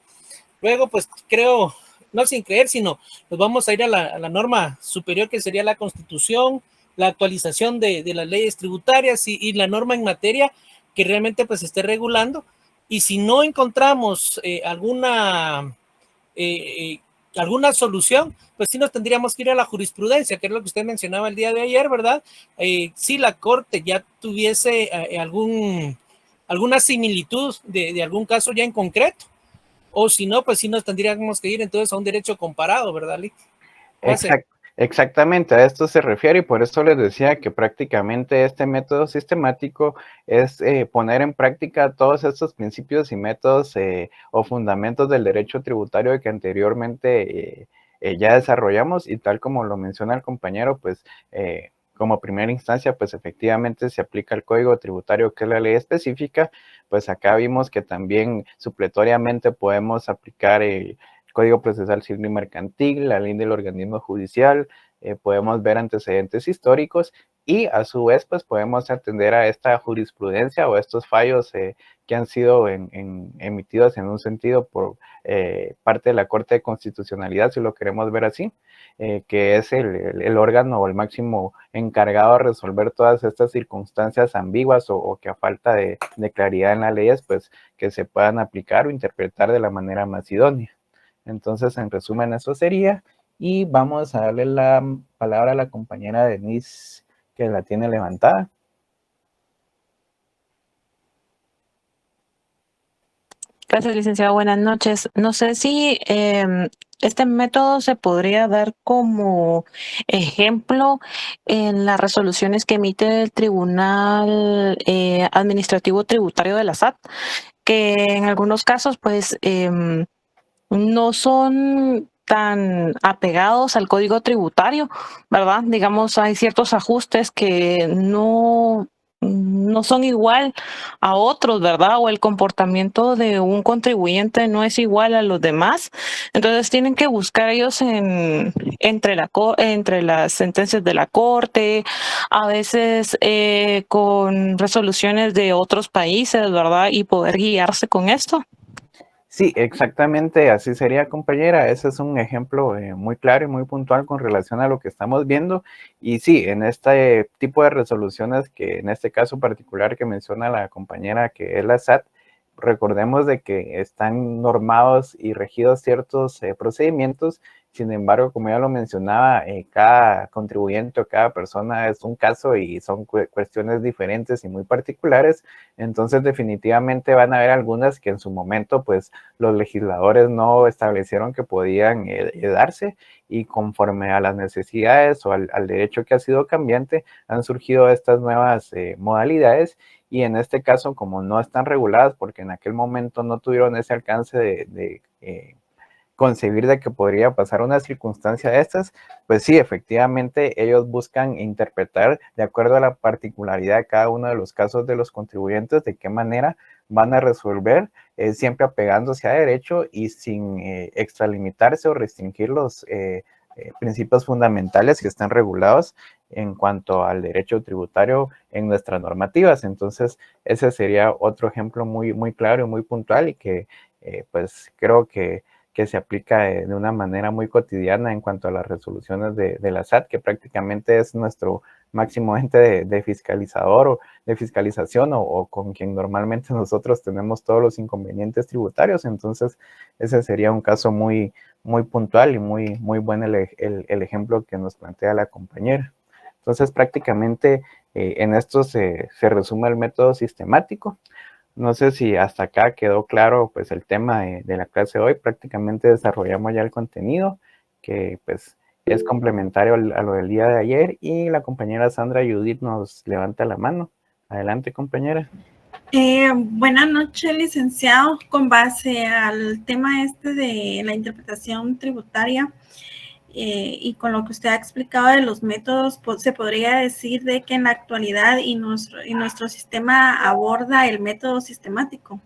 Luego, pues creo, no sin creer, sino nos vamos a ir a la norma superior, que sería la Constitución, la actualización de las leyes tributarias y la norma en materia que realmente pues esté regulando. Y si no encontramos alguna solución, pues sí nos tendríamos que ir a la jurisprudencia, que es lo que usted mencionaba el día de ayer, ¿verdad? Si la Corte ya tuviese alguna similitud de algún caso ya en concreto, o si no, pues sí nos tendríamos que ir entonces a un derecho comparado, ¿verdad, Lick? Exactamente, a esto se refiere y por eso les decía que prácticamente este método sistemático es poner en práctica todos estos principios y métodos o fundamentos del derecho tributario que anteriormente ya desarrollamos, y tal como lo menciona el compañero, pues como primera instancia, pues efectivamente se aplica el Código Tributario, que es la ley específica. Pues acá vimos que también supletoriamente podemos aplicar el Código Procesal Civil y Mercantil, la ley del organismo judicial, podemos ver antecedentes históricos y a su vez pues podemos atender a esta jurisprudencia o estos fallos que han sido emitidos en un sentido por parte de la Corte de Constitucionalidad, si lo queremos ver así, que es el órgano o el máximo encargado de resolver todas estas circunstancias ambiguas o que a falta de claridad en las leyes, pues que se puedan aplicar o interpretar de la manera más idónea. Entonces, en resumen, eso sería. Y vamos a darle la palabra a la compañera Denise, que la tiene levantada. Gracias, licenciado. Buenas noches. No sé si este método se podría dar como ejemplo en las resoluciones que emite el Tribunal Administrativo Tributario de la SAT, que en algunos casos, pues, no son tan apegados al código tributario, ¿verdad? Digamos, hay ciertos ajustes que no son igual a otros, ¿verdad? O el comportamiento de un contribuyente no es igual a los demás. Entonces tienen que buscar ellos entre las sentencias de la Corte, a veces con resoluciones de otros países, ¿verdad? Y poder guiarse con esto. Sí, exactamente, así sería, compañera. Ese es un ejemplo muy claro y muy puntual con relación a lo que estamos viendo. Y sí, en este tipo de resoluciones, que en este caso particular que menciona la compañera, que es la SAT, recordemos de que están normados y regidos ciertos procedimientos. Sin embargo, como ya lo mencionaba, cada contribuyente o cada persona es un caso y son cuestiones diferentes y muy particulares. Entonces, definitivamente van a haber algunas que en su momento, pues, los legisladores no establecieron que podían darse, y conforme a las necesidades o al derecho que ha sido cambiante, han surgido estas nuevas modalidades. Y en este caso, como no están reguladas, porque en aquel momento no tuvieron ese alcance de concebir de que podría pasar una circunstancia de estas, pues sí, efectivamente ellos buscan interpretar de acuerdo a la particularidad de cada uno de los casos de los contribuyentes, de qué manera van a resolver, siempre apegándose a derecho y sin extralimitarse o restringir los principios fundamentales que están regulados en cuanto al derecho tributario en nuestras normativas. Entonces, ese sería otro ejemplo muy, muy claro y muy puntual, y que pues creo que que se aplica de una manera muy cotidiana en cuanto a las resoluciones de la SAT, que prácticamente es nuestro máximo ente de fiscalizador o de fiscalización o con quien normalmente nosotros tenemos todos los inconvenientes tributarios. Entonces, ese sería un caso muy puntual y muy bueno el ejemplo que nos plantea la compañera. Entonces, prácticamente en esto se resume el método sistemático. No sé si hasta acá quedó claro pues el tema de la clase de hoy. Prácticamente desarrollamos ya el contenido que pues es complementario a lo del día de ayer, y la compañera Sandra Judith nos levanta la mano. Adelante, compañera. Buenas noches, licenciado. Con base al tema de la interpretación tributaria y con lo que usted ha explicado de los métodos, pues, se podría decir de que en la actualidad y nuestro sistema aborda el método sistemático.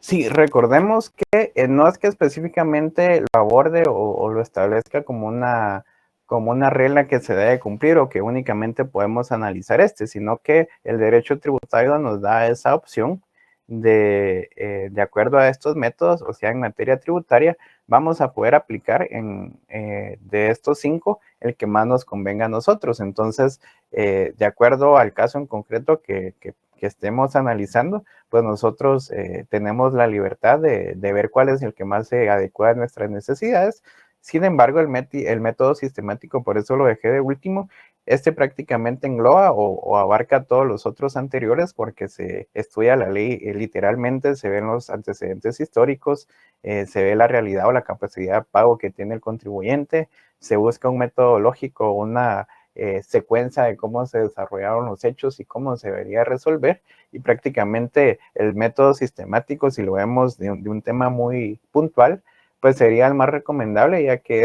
Sí, recordemos que no es que específicamente lo aborde o lo establezca como una regla que se debe cumplir o que únicamente podemos analizar sino que el derecho tributario nos da esa opción de acuerdo a estos métodos, o sea, en materia tributaria, vamos a poder aplicar de estos 5 el que más nos convenga a nosotros. Entonces, de acuerdo al caso en concreto que estemos analizando, pues nosotros tenemos la libertad de ver cuál es el que más se adecua a nuestras necesidades. Sin embargo, el método sistemático, por eso lo dejé de último, prácticamente engloba o abarca todos los otros anteriores, porque se estudia la ley literalmente, se ven los antecedentes históricos, se ve la realidad o la capacidad de pago que tiene el contribuyente, se busca un método lógico, una secuencia de cómo se desarrollaron los hechos y cómo se debería resolver, y prácticamente el método sistemático, si lo vemos de un tema muy puntual, pues sería el más recomendable, ya que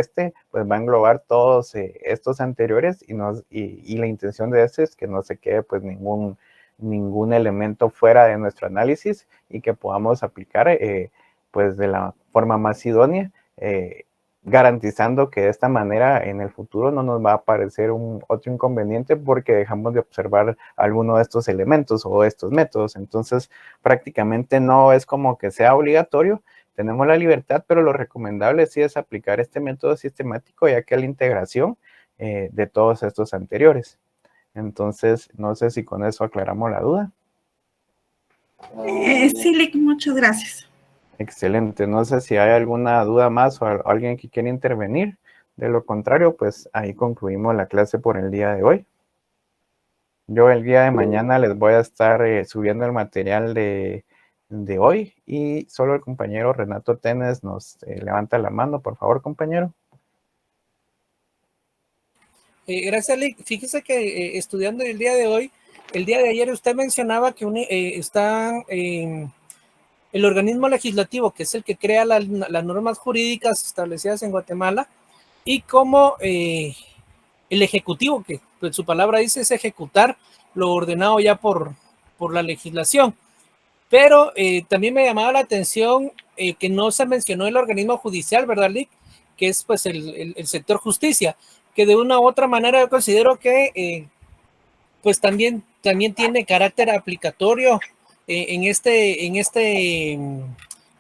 pues va a englobar todos estos anteriores, y la intención de es que no se quede pues ningún elemento fuera de nuestro análisis y que podamos aplicar pues de la forma más idónea, garantizando que de esta manera en el futuro no nos va a aparecer otro inconveniente porque dejamos de observar alguno de estos elementos o estos métodos. Entonces, prácticamente no es como que sea obligatorio, tenemos la libertad, pero lo recomendable sí es aplicar este método sistemático, ya que es la integración de todos estos anteriores. Entonces, no sé si con eso aclaramos la duda. Sí, Lick, muchas gracias. Excelente. No sé si hay alguna duda más o alguien que quiera intervenir. De lo contrario, pues ahí concluimos la clase por el día de hoy. Yo el día de mañana les voy a estar subiendo el material de hoy, y solo el compañero Renato Tenes nos levanta la mano, por favor, compañero. Gracias, Lick. Fíjese que estudiando el día de hoy, el día de ayer usted mencionaba que están el organismo legislativo, que es el que crea las normas jurídicas establecidas en Guatemala, y como el ejecutivo, que pues, su palabra dice es ejecutar lo ordenado ya por la legislación. Pero también me llamaba la atención que no se mencionó el organismo judicial, ¿verdad, Lick? Que es pues el sector justicia, que de una u otra manera yo considero que pues también tiene carácter aplicatorio en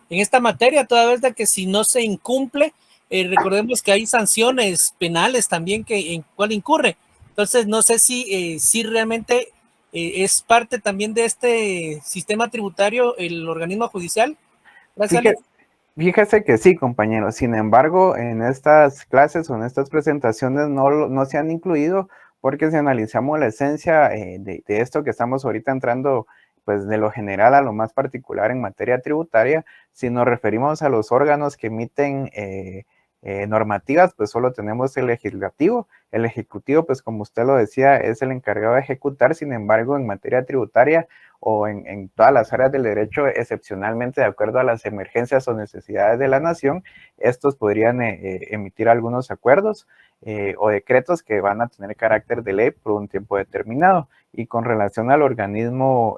esta materia, toda vez de que si no se incumple, recordemos que hay sanciones penales también en cual incurre. Entonces, no sé si realmente es parte también de este sistema tributario el organismo judicial. Gracias. Fíjese que sí, compañero. Sin embargo, en estas clases o en estas presentaciones no se han incluido, porque si analizamos la esencia de esto que estamos ahorita entrando, pues de lo general a lo más particular en materia tributaria, si nos referimos a los órganos que emiten normativas, pues solo tenemos el legislativo. El ejecutivo, pues como usted lo decía, es el encargado de ejecutar. Sin embargo, en materia tributaria o en todas las áreas del derecho, excepcionalmente de acuerdo a las emergencias o necesidades de la nación, estos podrían emitir algunos acuerdos o decretos que van a tener carácter de ley por un tiempo determinado. Y con relación al organismo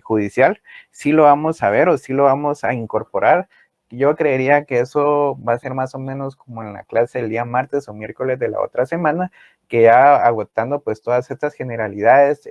judicial, sí lo vamos a ver o sí lo vamos a incorporar. Yo creería que eso va a ser más o menos como en la clase del día martes o miércoles de la otra semana, que ya agotando pues todas estas generalidades,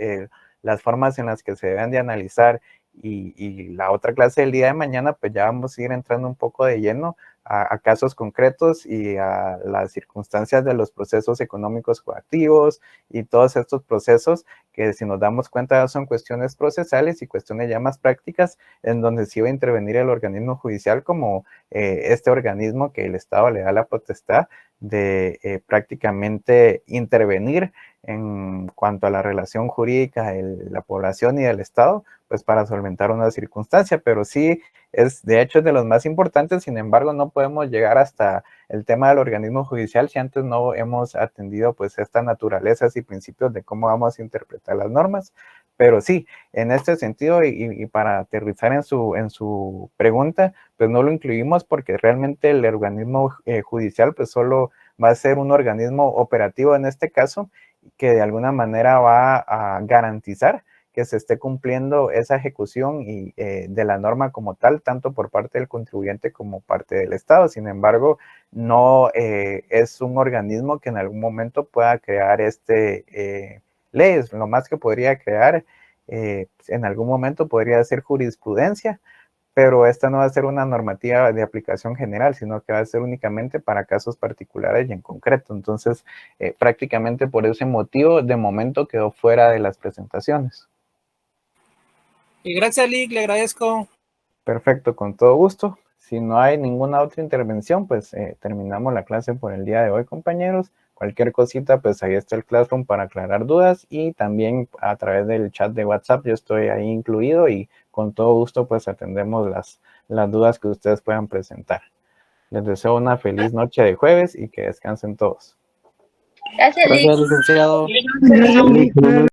las formas en las que se deben de analizar y la otra clase del día de mañana, pues ya vamos a ir entrando un poco de lleno a casos concretos y a las circunstancias de los procesos económicos coactivos y todos estos procesos que, si nos damos cuenta, son cuestiones procesales y cuestiones ya más prácticas, en donde sí va a intervenir el organismo judicial como este organismo que el Estado le da la potestad de prácticamente intervenir en cuanto a la relación jurídica de la población y del Estado, pues para solventar una circunstancia, pero sí es de hecho de los más importantes. Sin embargo, no podemos llegar hasta el tema del organismo judicial si antes no hemos atendido pues estas naturalezas y principios de cómo vamos a interpretar las normas. Pero sí, en este sentido y para aterrizar en su pregunta, pues no lo incluimos porque realmente el organismo judicial pues solo va a ser un organismo operativo en este caso, que de alguna manera va a garantizar que se esté cumpliendo esa ejecución y, de la norma como tal, tanto por parte del contribuyente como parte del Estado. Sin embargo, no es un organismo que en algún momento pueda crear leyes. Lo más que podría crear en algún momento podría ser jurisprudencia, pero esta no va a ser una normativa de aplicación general, sino que va a ser únicamente para casos particulares y en concreto. Entonces, prácticamente por ese motivo, de momento quedó fuera de las presentaciones. Y gracias, Lick, le agradezco. Perfecto, con todo gusto. Si no hay ninguna otra intervención, pues terminamos la clase por el día de hoy, compañeros. Cualquier cosita, pues ahí está el Classroom para aclarar dudas, y también a través del chat de WhatsApp yo estoy ahí incluido y con todo gusto pues atendemos las dudas que ustedes puedan presentar. Les deseo una feliz noche de jueves y que descansen todos. Gracias, Lick. Gracias, licenciado.